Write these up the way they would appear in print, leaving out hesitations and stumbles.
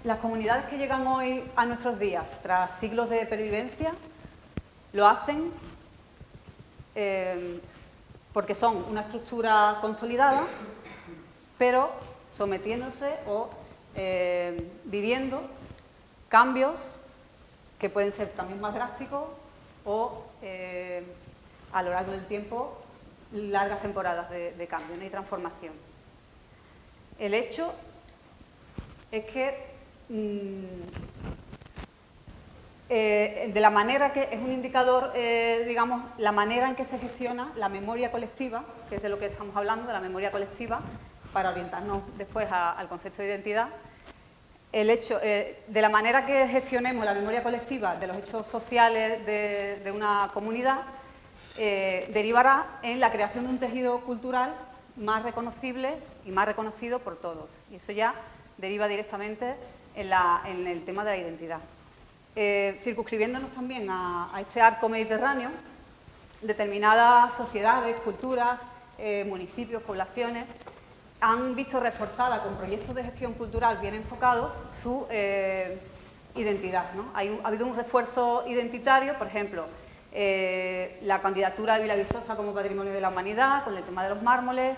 las comunidades que llegan hoy a nuestros días, tras siglos de pervivencia, lo hacen porque son una estructura consolidada, pero sometiéndose o viviendo cambios que pueden ser también más drásticos o a lo largo del tiempo largas temporadas de cambio, ¿no? Y transformación. El hecho es que de la manera que es un indicador, digamos, la manera en que se gestiona la memoria colectiva, que es de lo que estamos hablando, de la memoria colectiva, para orientarnos después al concepto de identidad. El hecho, de la manera que gestionemos la memoria colectiva de los hechos sociales de una comunidad, derivará en la creación de un tejido cultural más reconocible y más reconocido por todos. Y eso ya deriva directamente en el tema de la identidad. Circunscribiéndonos también a este arco mediterráneo, determinadas sociedades, culturas, municipios, poblaciones, han visto reforzada con proyectos de gestión cultural bien enfocados su identidad, ¿no? Ha habido un refuerzo identitario, por ejemplo, la candidatura de Villaviçosa como Patrimonio de la Humanidad, con el tema de los mármoles,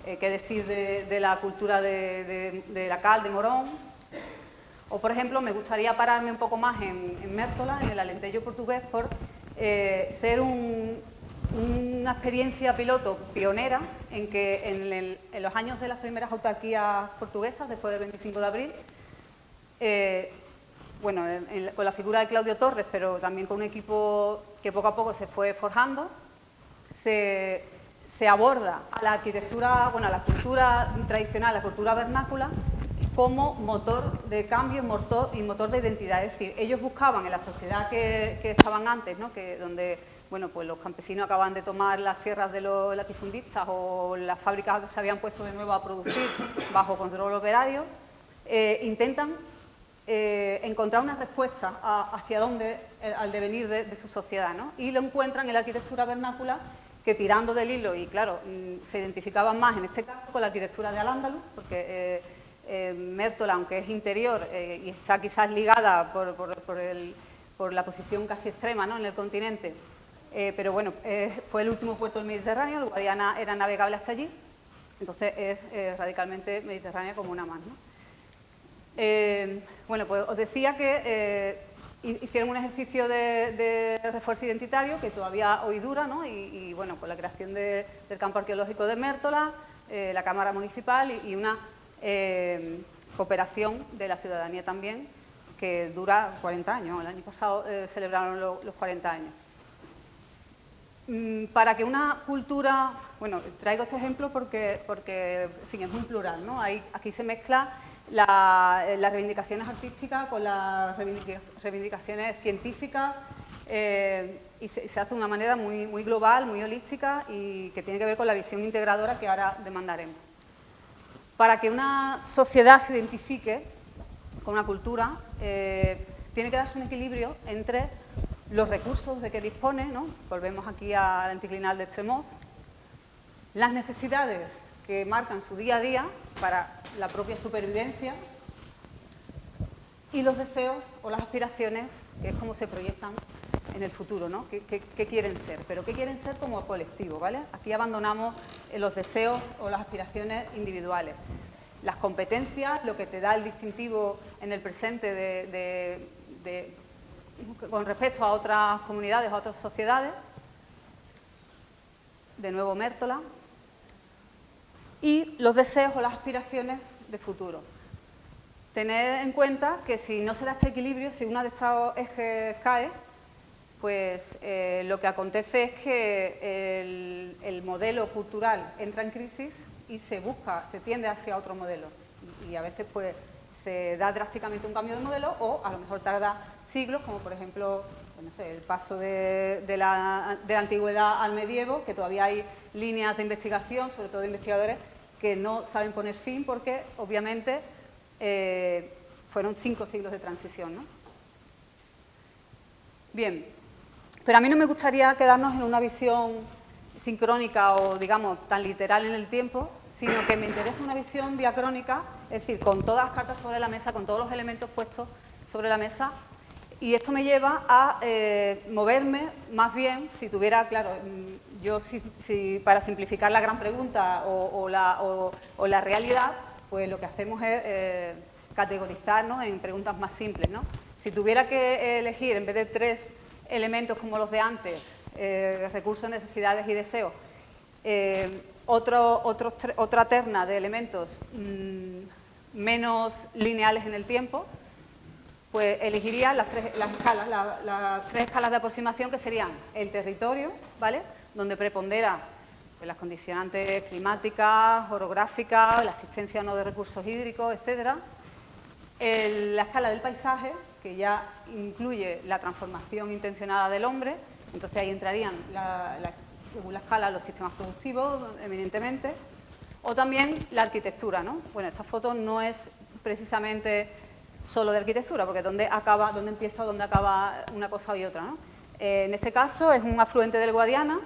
qué decir de la cultura de la cal, de Morón. O, por ejemplo, me gustaría pararme un poco más en Mértola, en el Alentejo portugués, por ser una experiencia piloto pionera en que en los años de las primeras autarquías portuguesas, después del 25 de abril, bueno, con la figura de Claudio Torres, pero también con un equipo que poco a poco se fue forjando, se aborda a la arquitectura, bueno, a la cultura tradicional, la cultura vernácula, como motor de cambio y motor de identidad. Es decir, ellos buscaban en la sociedad que estaban antes, ¿no? Donde, bueno, pues los campesinos acaban de tomar las tierras de los latifundistas o las fábricas se habían puesto de nuevo a producir bajo control operario, intentan encontrar una respuesta hacia dónde, al devenir de su sociedad, ¿no? Y lo encuentran en la arquitectura vernácula, que tirando del hilo, y claro, se identificaban más en este caso con la arquitectura de Al-Ándalus, porque Mértola, aunque es interior y está quizás ligada por la posición casi extrema, ¿no?, en el continente, pero bueno, fue el último puerto del Mediterráneo, el Guadiana era navegable hasta allí, entonces es radicalmente mediterránea como una más, ¿no? Bueno, pues os decía que hicieron un ejercicio de refuerzo identitario que todavía hoy dura, ¿no? Y bueno, con la creación del campo arqueológico de Mértola, la Cámara Municipal y una cooperación de la ciudadanía también, que dura 40 años. El año pasado celebraron los 40 años. Para que una cultura... Bueno, traigo este ejemplo porque en fin, es muy plural, ¿no? Aquí se mezcla las reivindicaciones artísticas con las reivindicaciones científicas y se hace de una manera muy global, muy holística y que tiene que ver con la visión integradora que ahora demandaremos. Para que una sociedad se identifique con una cultura, tiene que darse un equilibrio entre los recursos de que dispone, ¿no? Volvemos aquí al anticlinal de Estremoz, las necesidades que marcan su día a día para la propia supervivencia y los deseos o las aspiraciones, que es como se proyectan en el futuro, ¿no? ¿Qué quieren ser? Pero ¿qué quieren ser como colectivo? ¿Vale? Aquí abandonamos los deseos o las aspiraciones individuales. Las competencias, lo que te da el distintivo en el presente con respecto a otras comunidades, a otras sociedades, de nuevo Mértola, y los deseos o las aspiraciones de futuro. Tener en cuenta que si no se da este equilibrio, si uno de estos ejes cae, pues lo que acontece es que el modelo cultural entra en crisis y se tiende hacia otro modelo. Y a veces pues se da drásticamente un cambio de modelo o a lo mejor tarda siglos, como por ejemplo, no sé, el paso de la antigüedad al medievo, que todavía hay líneas de investigación, sobre todo de investigadores, que no saben poner fin porque obviamente fueron 5 siglos de transición, ¿no? Bien, pero a mí no me gustaría quedarnos en una visión sincrónica o, digamos, tan literal en el tiempo, sino que me interesa una visión diacrónica es decir, con todas las cartas sobre la mesa, con todos los elementos puestos sobre la mesa, y esto me lleva a moverme más bien, si tuviera, claro, yo para simplificar la gran pregunta o la realidad, pues lo que hacemos es categorizarnos en preguntas más simples, ¿no? Si tuviera que elegir, en vez de 3 elementos como los de antes, recursos, necesidades y deseos, otra terna de elementos menos lineales en el tiempo, pues elegiría las tres escalas de aproximación, que serían el territorio, ¿vale?, donde prepondera pues, las condicionantes climáticas, orográficas, la existencia o no de recursos hídricos, etcétera. La escala del paisaje, que ya incluye la transformación intencionada del hombre, entonces ahí entrarían, según la escala, los sistemas productivos, eminentemente, o también la arquitectura, ¿no? Bueno, esta foto no es precisamente solo de arquitectura, porque dónde empieza o dónde acaba una cosa y otra, ¿no? En este caso es un afluente del Guadiana,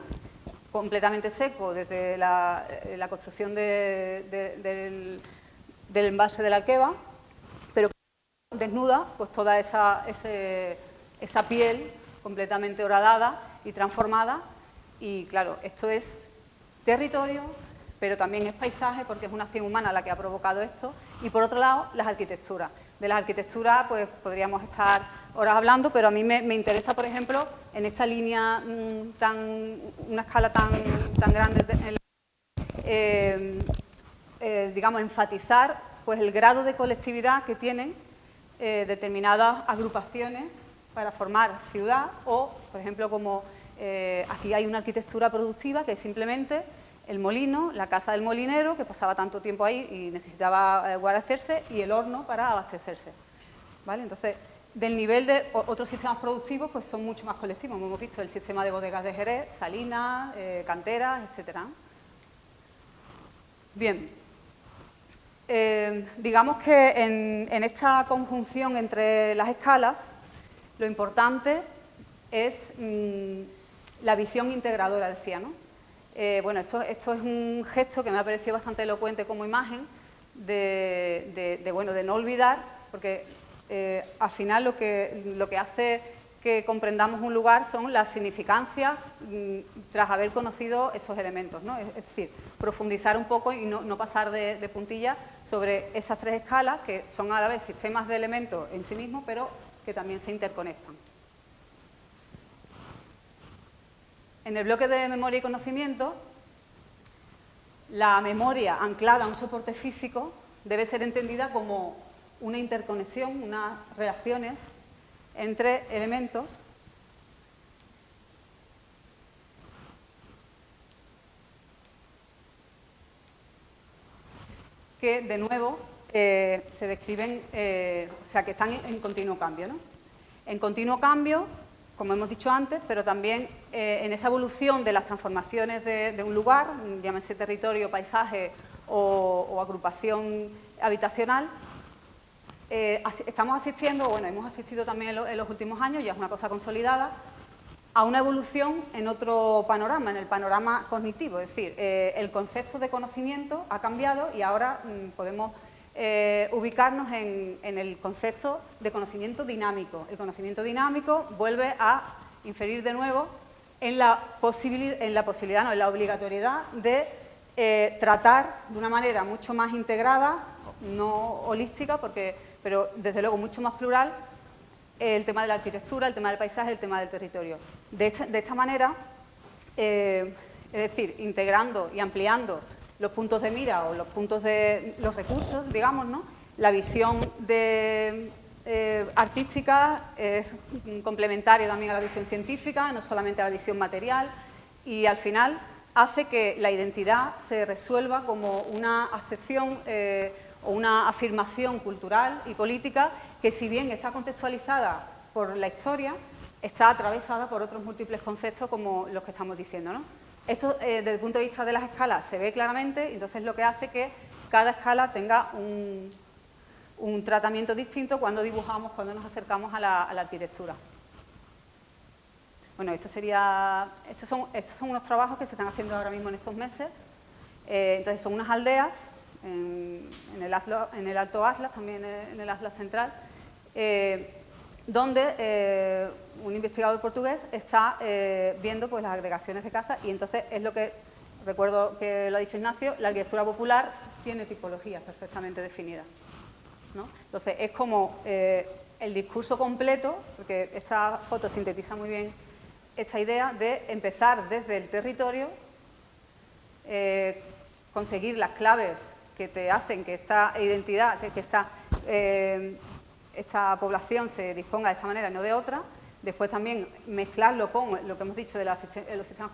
completamente seco desde la construcción del embalse de la Alqueva, pero desnuda pues toda esa piel completamente horadada y transformada. Y claro, esto es territorio, pero también es paisaje, porque es una acción humana la que ha provocado esto. Y por otro lado, las arquitecturas. De las arquitecturas pues podríamos estar horas hablando, pero a mí me interesa, por ejemplo, en esta línea una escala tan grande, digamos, enfatizar pues el grado de colectividad que tienen determinadas agrupaciones para formar ciudad, o, por ejemplo, como aquí hay una arquitectura productiva que es simplemente el molino, la casa del molinero, que pasaba tanto tiempo ahí y necesitaba guarecerse, y el horno para abastecerse, ¿vale? Entonces, del nivel de otros sistemas productivos, pues son mucho más colectivos. Como hemos visto, el sistema de bodegas de Jerez, salinas, canteras, etcétera. Bien, digamos que en esta conjunción entre las escalas, lo importante es la visión integradora, decía, ¿no? Bueno, esto es un gesto que me ha parecido bastante elocuente como imagen de no olvidar, porque al final lo que hace que comprendamos un lugar son las significancias tras haber conocido esos elementos, ¿no? Es decir, profundizar un poco y no pasar de puntillas sobre esas 3 escalas, que son a la vez sistemas de elementos en sí mismos, pero que también se interconectan. En el bloque de memoria y conocimiento, la memoria anclada a un soporte físico debe ser entendida como una interconexión, unas relaciones entre elementos que, de nuevo, se describen, o sea, que están en continuo cambio, ¿no? En continuo cambio, como hemos dicho antes, pero también en esa evolución de las transformaciones de un lugar, llámese territorio, paisaje o agrupación habitacional, estamos asistiendo, bueno, hemos asistido también en los últimos años, ya es una cosa consolidada, a una evolución en otro panorama, en el panorama cognitivo, es decir, el concepto de conocimiento ha cambiado y ahora podemos ubicarnos en el concepto de conocimiento dinámico. El conocimiento dinámico vuelve a inferir de nuevo en la posibilidad, no, en la obligatoriedad de tratar de una manera mucho más integrada, no holística, pero desde luego mucho más plural, el tema de la arquitectura, el tema del paisaje, el tema del territorio. De esta manera, es decir, integrando y ampliando los puntos de mira o los recursos, digamos, ¿no? La visión artística es complementaria también a la visión científica, no solamente a la visión material, y al final hace que la identidad se resuelva como una acepción o una afirmación cultural y política que, si bien está contextualizada por la historia, está atravesada por otros múltiples conceptos como los que estamos diciendo, ¿no? Esto, desde el punto de vista de las escalas, se ve claramente, y entonces lo que hace que cada escala tenga un tratamiento distinto cuando dibujamos, cuando nos acercamos a la arquitectura. Bueno, estos son unos trabajos que se están haciendo ahora mismo en estos meses. Entonces, son unas aldeas en el Alto Atlas, también en el Atlas Central, donde un investigador portugués está viendo pues, las agregaciones de casas, y entonces es lo que, recuerdo que lo ha dicho Ignacio, la arquitectura popular tiene tipologías perfectamente definidas, ¿no? Entonces es como el discurso completo, porque esta foto sintetiza muy bien esta idea de empezar desde el territorio, conseguir las claves que te hacen que esta identidad, que esta población se disponga de esta manera y no de otra. Después también mezclarlo con lo que hemos dicho de los sistemas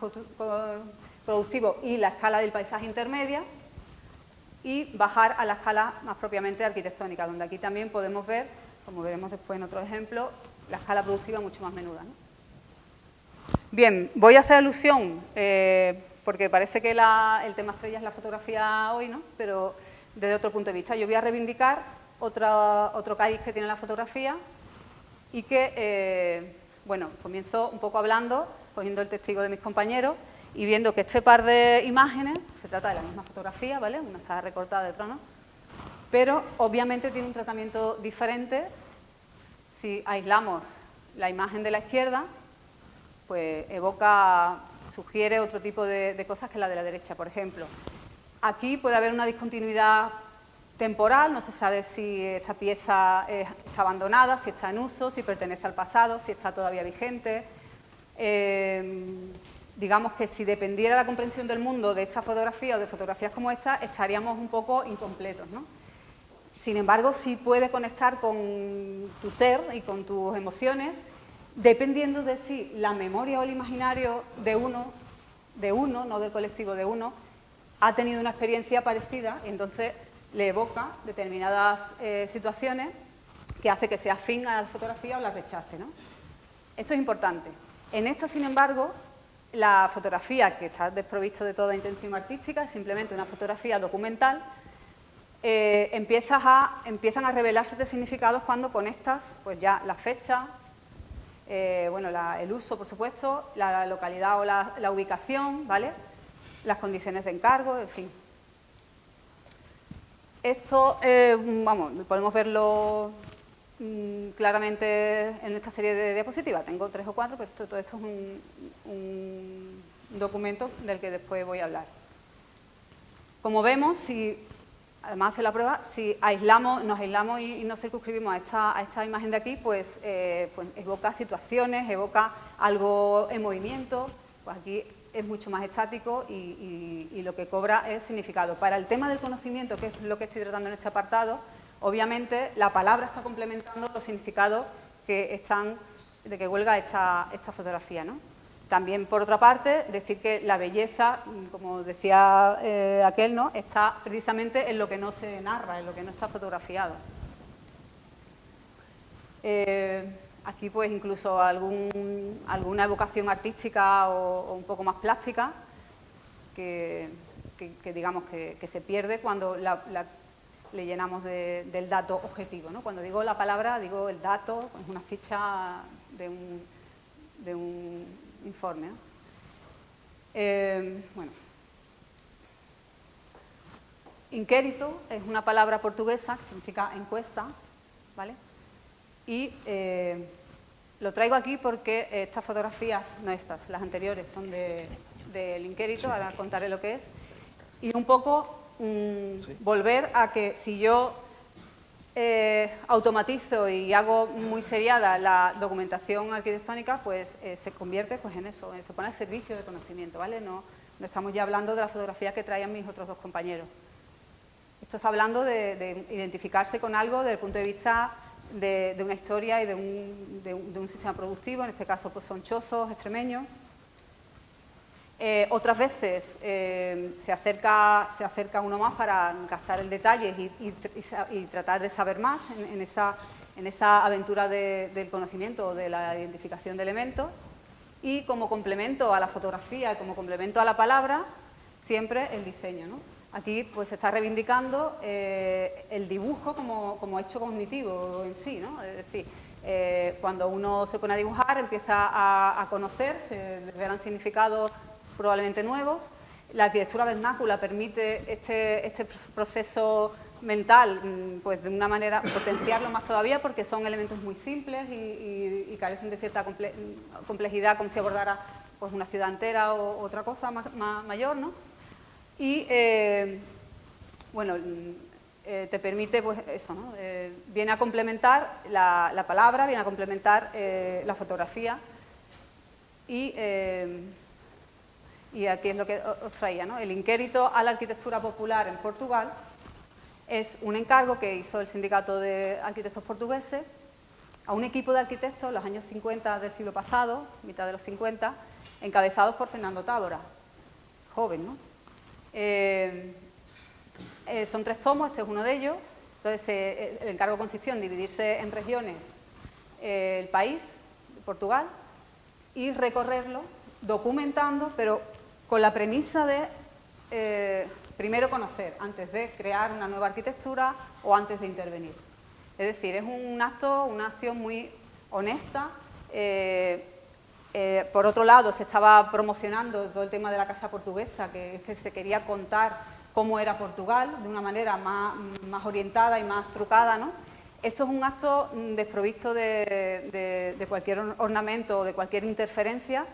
productivos y la escala del paisaje intermedia, y bajar a la escala más propiamente arquitectónica, donde aquí también podemos ver, como veremos después en otro ejemplo, la escala productiva mucho más menuda, ¿no? Bien, voy a hacer alusión, porque parece que el tema estrella es la fotografía hoy, ¿no? Pero desde otro punto de vista. Yo voy a reivindicar otro cariz que tiene la fotografía y que, bueno, comienzo un poco hablando, cogiendo el testigo de mis compañeros y viendo que este par de imágenes, se trata de la misma fotografía, ¿vale? Una está recortada de otra no, pero obviamente tiene un tratamiento diferente. Si aislamos la imagen de la izquierda, pues sugiere otro tipo de cosas que la de la derecha. Por ejemplo, aquí puede haber una discontinuidad temporal, no se sabe si esta pieza está abandonada, si está en uso, si pertenece al pasado, si está todavía vigente. Digamos que si dependiera la comprensión del mundo de esta fotografía o de fotografías como esta, estaríamos un poco incompletos, ¿no? Sin embargo, sí puede conectar con tu ser y con tus emociones, dependiendo de si la memoria o el imaginario de uno, no del colectivo, de uno, ha tenido una experiencia parecida y entonces le evoca determinadas situaciones que hace que sea afín a la fotografía o la rechace, ¿no? Esto es importante. En esta, sin embargo, la fotografía, que está desprovisto de toda intención artística, es simplemente una fotografía documental, empiezan a revelarse de significados cuando conectas pues ya la fecha, bueno, el uso, por supuesto, la localidad o la ubicación, ¿vale? Las condiciones de encargo, en fin. Esto, vamos, podemos verlo claramente en esta serie de diapositivas. Tengo 3 o 4, pero todo esto es un documento del que después voy a hablar. Como vemos, además de la prueba, si nos aislamos y nos circunscribimos a esta imagen de aquí, pues evoca situaciones, evoca algo en movimiento. Pues aquí es mucho más estático y lo que cobra es significado. Para el tema del conocimiento, que es lo que estoy tratando en este apartado, obviamente la palabra está complementando los significados de que huelga esta fotografía, ¿no? También, por otra parte, decir que la belleza, como decía aquel, ¿no?, está precisamente en lo que no se narra, en lo que no está fotografiado. Aquí, pues, incluso alguna evocación artística o un poco más plástica que digamos, que se pierde cuando le llenamos del dato objetivo, ¿no? Cuando digo la palabra, digo el dato, es una ficha de un informe, ¿no? Bueno. Inquérito es una palabra portuguesa que significa encuesta, ¿vale? Y lo traigo aquí porque estas fotografías, no estas, las anteriores, son del inquérito, ahora contaré lo que es, y un poco volver a que si yo automatizo y hago muy seriada la documentación arquitectónica, pues se convierte pues, en eso, se pone al servicio del conocimiento, ¿vale? No estamos ya hablando de la fotografía que traían mis otros dos compañeros. Esto está hablando de identificarse con algo desde el punto de vista de una historia y de un sistema productivo, en este caso pues son chozos extremeños. Otras veces se acerca uno más para captar el detalle y tratar de saber más en esa aventura del conocimiento o de la identificación de elementos. Y como complemento a la fotografía, como complemento a la palabra, siempre el diseño, ¿no? Aquí pues se está reivindicando el dibujo como hecho cognitivo en sí, ¿no? Es decir, cuando uno se pone a dibujar empieza a conocer, se revelan significados probablemente nuevos, La arquitectura vernácula permite este proceso mental, pues de una manera potenciarlo más todavía, porque son elementos muy simples y carecen de cierta complejidad, como si abordara pues una ciudad entera o otra cosa mayor, ¿no? Y bueno, te permite, pues eso, ¿no? Viene a complementar la palabra, viene a complementar la fotografía y aquí es lo que os traía, ¿no? El inquérito a la arquitectura popular en Portugal es un encargo que hizo el Sindicato de Arquitectos Portugueses a un equipo de arquitectos en los años 50 del siglo pasado, mitad de los 50, encabezados por Fernando Tábora, joven, ¿no? Son 3 tomos, este es uno de ellos. Entonces, el encargo consistió en dividirse en regiones el país, Portugal, y recorrerlo documentando, pero con la premisa de primero conocer, antes de crear una nueva arquitectura o antes de intervenir. Es decir, es un acto, una acción muy honesta. Por otro lado, se estaba promocionando todo el tema de la Casa Portuguesa, que se quería contar cómo era Portugal, de una manera más orientada y más trucada, ¿no? Esto es un acto desprovisto de cualquier ornamento o de cualquier interferencia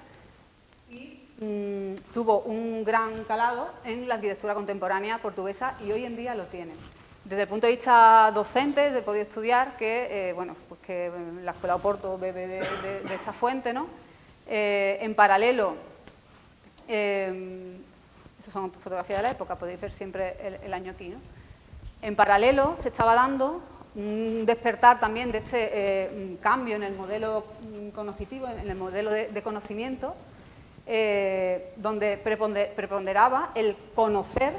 y tuvo un gran calado en la arquitectura contemporánea portuguesa y hoy en día lo tiene. Desde el punto de vista docente, he podido estudiar que, bueno, pues que la Escuela Oporto bebe de esta fuente, ¿no? En paralelo, estas son fotografías de la época, podéis ver siempre el año aquí, ¿no? En paralelo se estaba dando un despertar también de este cambio en el modelo cognitivo, en el modelo de conocimiento, donde preponderaba el conocer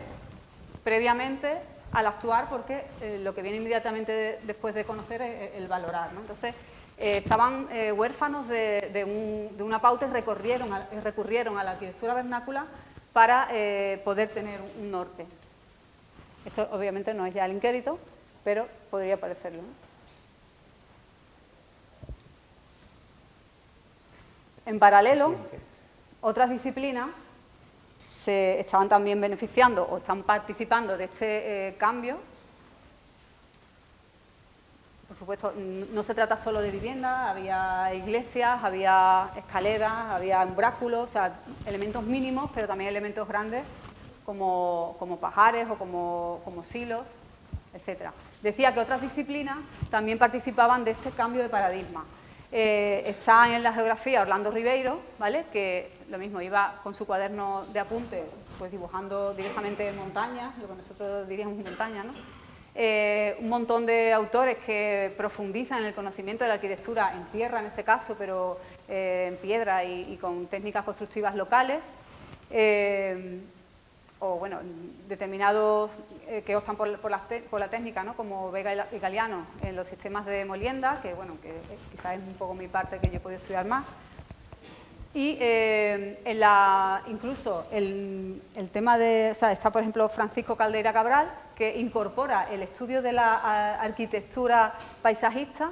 previamente al actuar, porque lo que viene inmediatamente después de conocer es el valorar, ¿no? Entonces, estaban huérfanos de una pauta y recurrieron a la arquitectura vernácula para poder tener un norte. Esto obviamente no es ya el inquérito, pero podría parecerlo, ¿no? En paralelo, otras disciplinas se estaban también beneficiando o están participando de este cambio. Por supuesto, no se trata solo de vivienda, había iglesias, había escaleras, había umbráculos, o sea, elementos mínimos, pero también elementos grandes como pajares o como silos, etc. Decía que otras disciplinas también participaban de este cambio de paradigma. Está en la geografía Orlando Ribeiro, ¿vale?, que lo mismo iba con su cuaderno de apuntes, pues dibujando directamente montañas, lo que nosotros diríamos montañas, ¿no? Un montón de autores que profundizan en el conocimiento de la arquitectura en tierra, en este caso, pero en piedra y con técnicas constructivas locales, o bueno, determinados que optan por la técnica, ¿no?, como Vega y Galiano en los sistemas de molienda, que bueno, que quizás es un poco mi parte que yo he podido estudiar más. Y incluso el tema de, o sea, está por ejemplo Francisco Caldeira Cabral, que incorpora el estudio de la arquitectura paisajista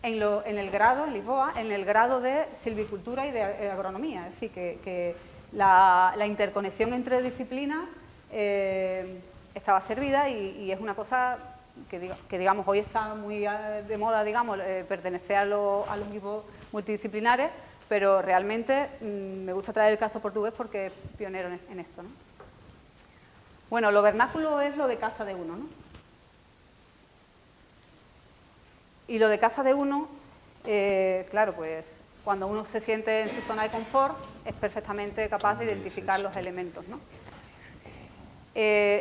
en el grado, en Lisboa, en el grado de silvicultura y de agronomía. Es decir, que la interconexión entre disciplinas estaba servida y es una cosa que digamos hoy está muy de moda, digamos, pertenecer a los equipos multidisciplinares, pero realmente me gusta traer el caso portugués porque es pionero en esto, ¿no? Bueno, lo vernáculo es lo de casa de uno, ¿no? Y lo de casa de uno, claro, pues cuando uno se siente en su zona de confort es perfectamente capaz de identificar los elementos, ¿no?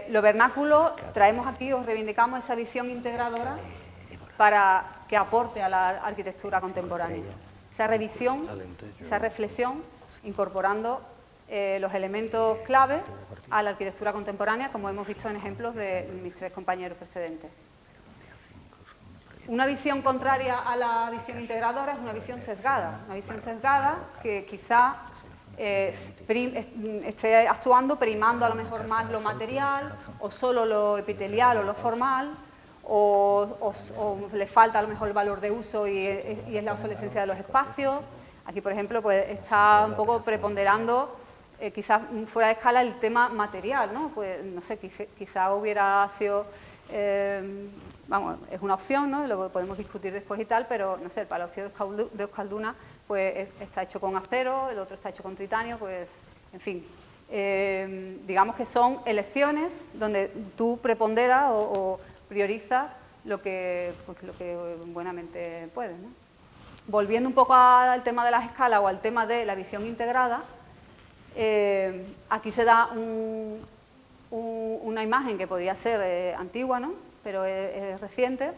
Lo vernáculo, traemos aquí, os reivindicamos esa visión integradora para que aporte a la arquitectura contemporánea. Esa revisión, esa reflexión, incorporando los elementos clave a la arquitectura contemporánea, como hemos visto en ejemplos de mis 3 compañeros precedentes. Una visión contraria a la visión integradora es una visión sesgada que quizá esté actuando primando a lo mejor más lo material o solo lo epitelial o lo formal, o le falta a lo mejor el valor de uso y es la obsolescencia de los espacios. Aquí, por ejemplo, pues está un poco preponderando quizás fuera de escala el tema material, ¿no? Pues no sé, quizá hubiera sido, vamos, es una opción, ¿no? Lo podemos discutir después y tal, pero no sé, el Palacio de Euskalduna pues está hecho con acero, el otro está hecho con titanio, pues en fin. Digamos que son elecciones donde tú preponderas o priorizas lo que buenamente puedes, ¿no? Volviendo un poco al tema de las escalas o al tema de la visión integrada, aquí se da una imagen que podría ser antigua, ¿no? Pero es reciente,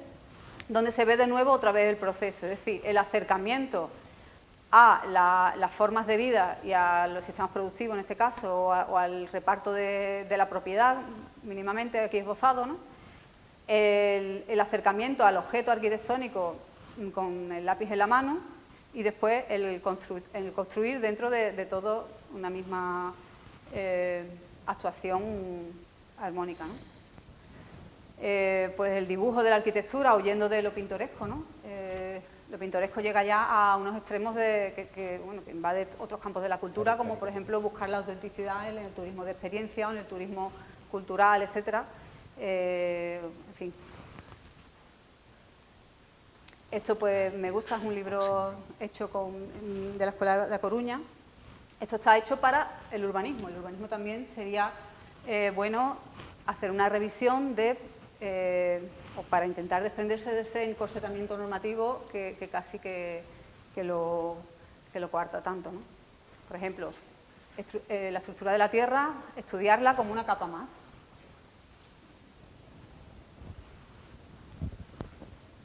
donde se ve de nuevo otra vez el proceso, es decir, el acercamiento a las formas de vida y a los sistemas productivos, en este caso, o al reparto de la propiedad, mínimamente aquí esbozado, ¿no? El acercamiento al objeto arquitectónico con el lápiz en la mano y después el construir dentro de todo una misma actuación armónica, ¿no? Pues el dibujo de la arquitectura huyendo de lo pintoresco, ¿no? Lo pintoresco llega ya a unos extremos que invade otros campos de la cultura, como por ejemplo buscar la autenticidad en el turismo de experiencia o en el turismo cultural, etcétera. En fin. Esto pues me gusta, es un libro hecho de la Escuela de La Coruña. Esto está hecho para el urbanismo. El urbanismo también sería bueno hacer una revisión o para intentar desprenderse de ese encorsetamiento normativo que casi que lo coarta tanto, ¿no? Por ejemplo, la estructura de la Tierra, estudiarla como una capa más.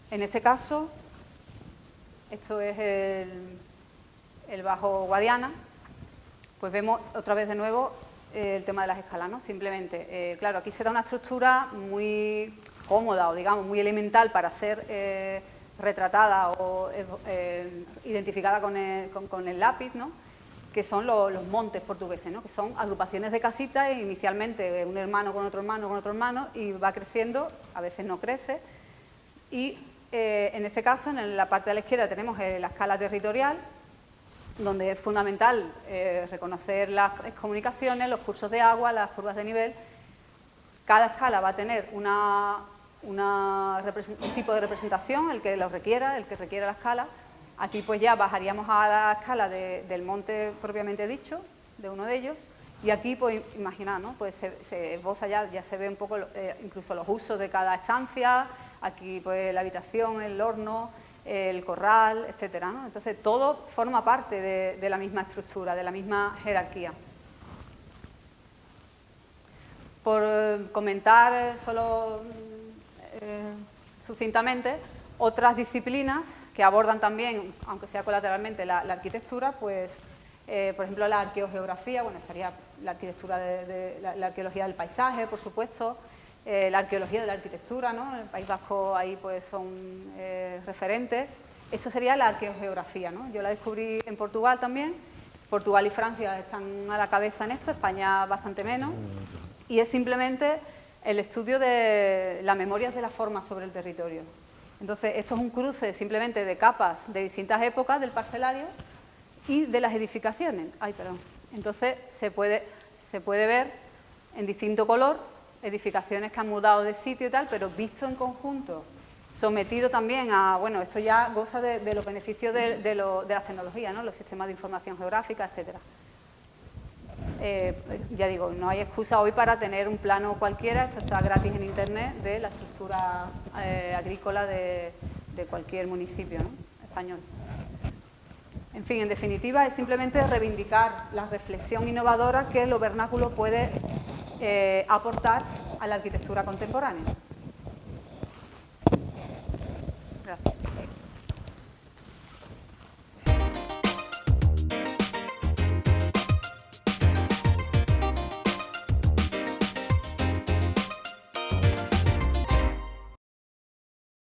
En este caso, esto es el Bajo Guadiana, pues vemos otra vez de nuevo el tema de las escalas, ¿no? Simplemente, claro, aquí se da una estructura muy cómoda o digamos muy elemental para ser retratada o identificada con el lápiz, ¿no? Que son los montes portugueses, ¿no? Que son agrupaciones de casitas, inicialmente un hermano con otro hermano con otro hermano, y va creciendo, a veces no crece, y en este caso, en la parte de la izquierda tenemos la escala territorial, donde es fundamental reconocer las comunicaciones, los cursos de agua, las curvas de nivel. Cada escala va a tener un tipo de representación, el que lo requiera, el que requiera la escala. Aquí pues ya bajaríamos a la escala del monte propiamente dicho, de uno de ellos, y aquí pues imaginad, ¿no? Pues se esboza ya se ve un poco incluso los usos de cada estancia, aquí pues la habitación, el horno, el corral, etcétera, ¿no? Entonces todo forma parte de la misma estructura, de la misma jerarquía. Por comentar solo sucintamente, otras disciplinas que abordan también, aunque sea colateralmente, la arquitectura, pues, por ejemplo, la arqueogeografía, bueno, estaría la arquitectura la arqueología del paisaje, por supuesto, la arqueología de la arquitectura, ¿no? En el País Vasco ahí pues son referentes. Eso sería la arqueogeografía, ¿no? Yo la descubrí en Portugal también. Portugal y Francia están a la cabeza en esto, España bastante menos. Y es simplemente el estudio de las memorias de las formas sobre el territorio. Entonces, esto es un cruce simplemente de capas de distintas épocas del parcelario y de las edificaciones. Entonces, se puede ver en distinto color edificaciones que han mudado de sitio y tal, pero visto en conjunto, sometido también a, bueno, esto ya goza de los beneficios de la tecnología, ¿no? Los sistemas de información geográfica, etcétera. Ya digo, no hay excusa hoy para tener un plano cualquiera, esto está gratis en internet, de la estructura agrícola de cualquier municipio, ¿no? Español. En fin, en definitiva, es simplemente reivindicar la reflexión innovadora que lo vernáculo puede aportar a la arquitectura contemporánea.